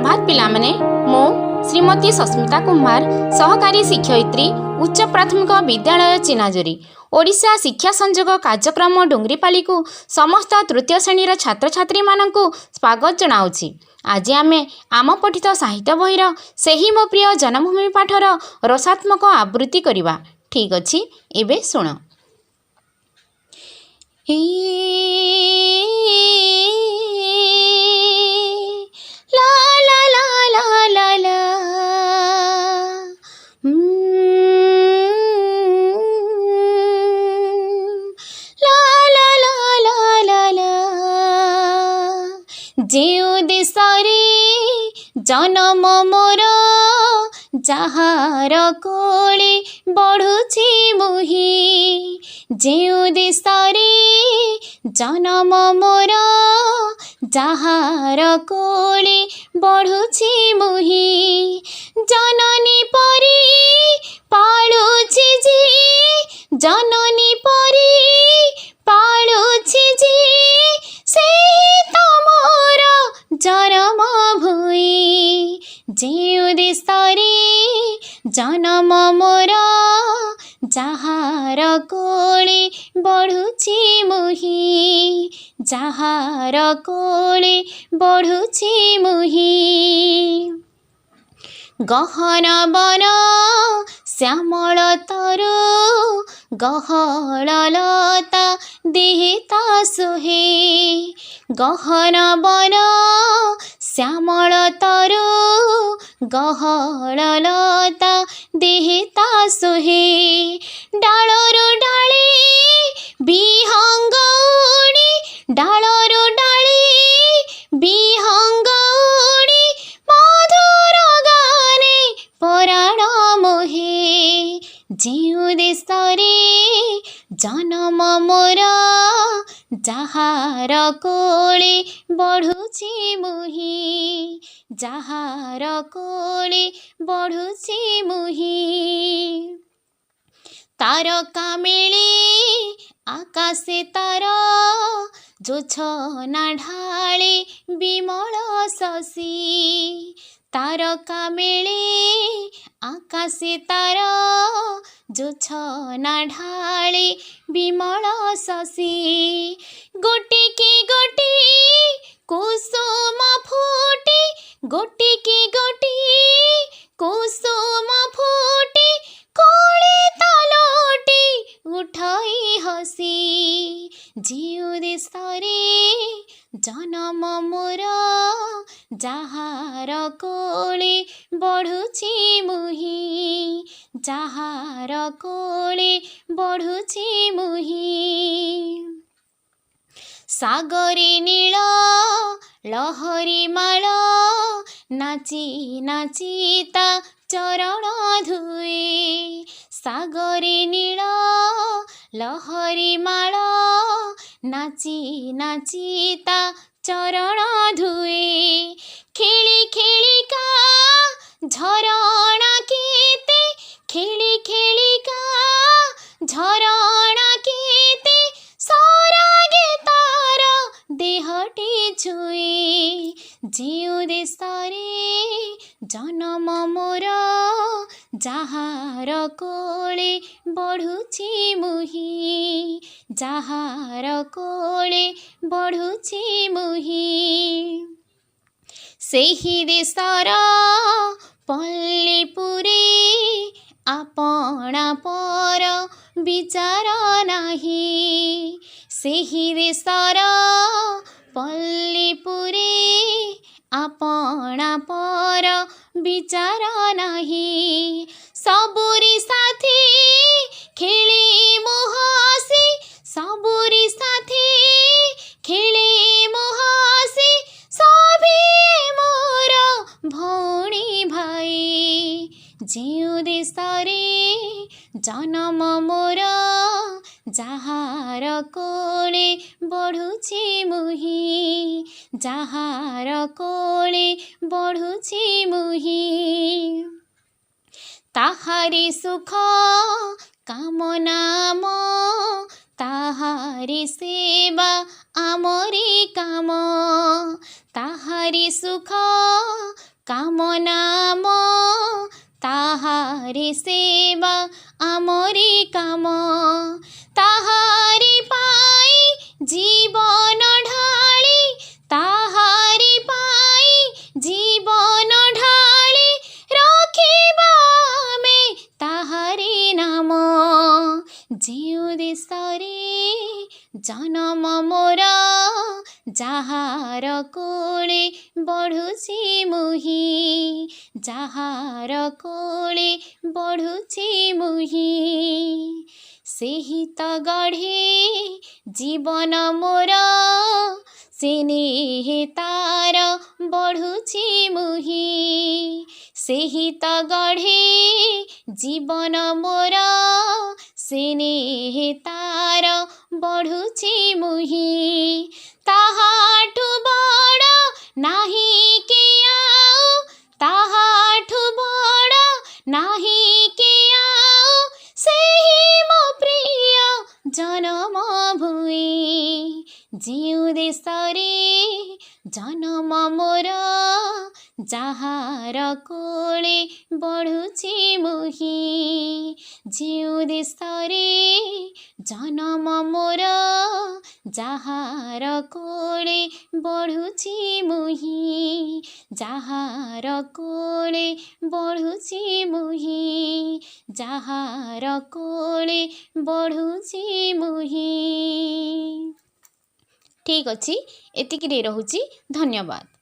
सुप्रभात पिलामने मो श्रीमती सस्मिता कुमार सहकारी शिक्षयित्री उच्च प्राथमिक विद्यालय चिनाजोरी ओडिशा शिक्षा संयोग कार्यक्रम डुंगरीपाली को समस्त तृतीय श्रेणी छात्र छात्री मानू स्वागत जनाऊँगी। आज आमे आम पठित साहित्य बहिर सेही मो प्रिय जन्मभूमि पाठर रसात्मक आवृत्ति करवा। ठीक अच्छी एबे सुन। ला ला ला ला ला ला ला ला ला ला ला जेउ देशरे जन्म मोर जहार कोले बढ़ुछि मुही जेउ देशरे जन्म मोर जहार कोले बढ़ुछि मुही जननी परी पालुछि जी जननी परी पालुछि जी से तमोर जन्म भूई जेउ देशरे जन्म मोर जहार कोले बढ़ुछि मुही जहार कोले बढ़ुछि मुही गहन वन श्यामल तरु गहल लता देहिता सोहे गहन वन श्यामल तरु गहल लता देहिता सोहे डालरु डाले बिहंग उड़ी डालरु डाले बिहंग उड़ी मधुर गाने पराण मोहे जेउ देशरे जन्म मोर जहार कोले बढ़ुछि मुही जहार कोले बढ़ुछि मुही तारका मेली आकाशे तारा जोछना ढाळे विमल शशि तारका मेली आकाशे तारा जोछना ढाळे विमल शशि गोटी की गोटी कुसुम फूटी गोटी की गोटी कुसुम फूटी कोले तालोटी उठाई हसी जेउ देशरे जन्म मोर जहार कोले बढ़ुछि मुही जहार कोले बढ़ुछि मुही सागरे नील लहरी माल नाची नाचिता चरण धुए सागरे नील लहरी माल नाची नाचिता चरण धुए खेली खेली का झरणा केते खेली खेली का झरणा केते सरागे तार देहटी छुए जेउ देशरे जन्म मोर जहार कोले बढ़ुछि मुही जहार कोले बढ़ुछि मुही सेही देशर पल्लीपुरे आपणा पर विचार नाही सेही देशर पल्लीपुरे आपणा पर विचार नाही सबुरी साथी खेली मुहासी सबुरी साथी खेली मुहासी सभी मोर भौणी भाई जेउ देशरे जन्म मोर जहार कोले बढ़ुछि मुही जहार कोले बढ़ुछि मुही ताहारी सुख कामना मो ताहारी सेवा आमरी काम ताहारी सुख कामनाम ताहारी सेवा आमरी काम ताहारी पाई जीवन ढाली ताहारी पाई जीवन ढाली रखिबा में ताहारी नाम जिउ देशरे जन्म मोर जाहार कोले बढ़ुछि मुही जाहार कोले बढ़ुछि मुही सेही त गढ़े जीवन मोर सेनेह तार बढ़ुछि मुही सेही त गढ़े जीवन मोर सेनेह तार बढ़ुछि मुही ताहाठु बड़ नाही के आउ ताहाठु बड़ नाही के आउ सेही मो प्रिय जन्म भूमि जिउ देशरे जन्म मोर जाहार कोले बढ़ुछि मुही जिउ देशरे जन्म मोर जाहार कोले बढ़ुछि मुही जाहार कोले बढ़ुछि मुही जाहार कोले बढ़ुछि मुही। ठीक अछि एतिकिरे रहुछि। धन्यवाद।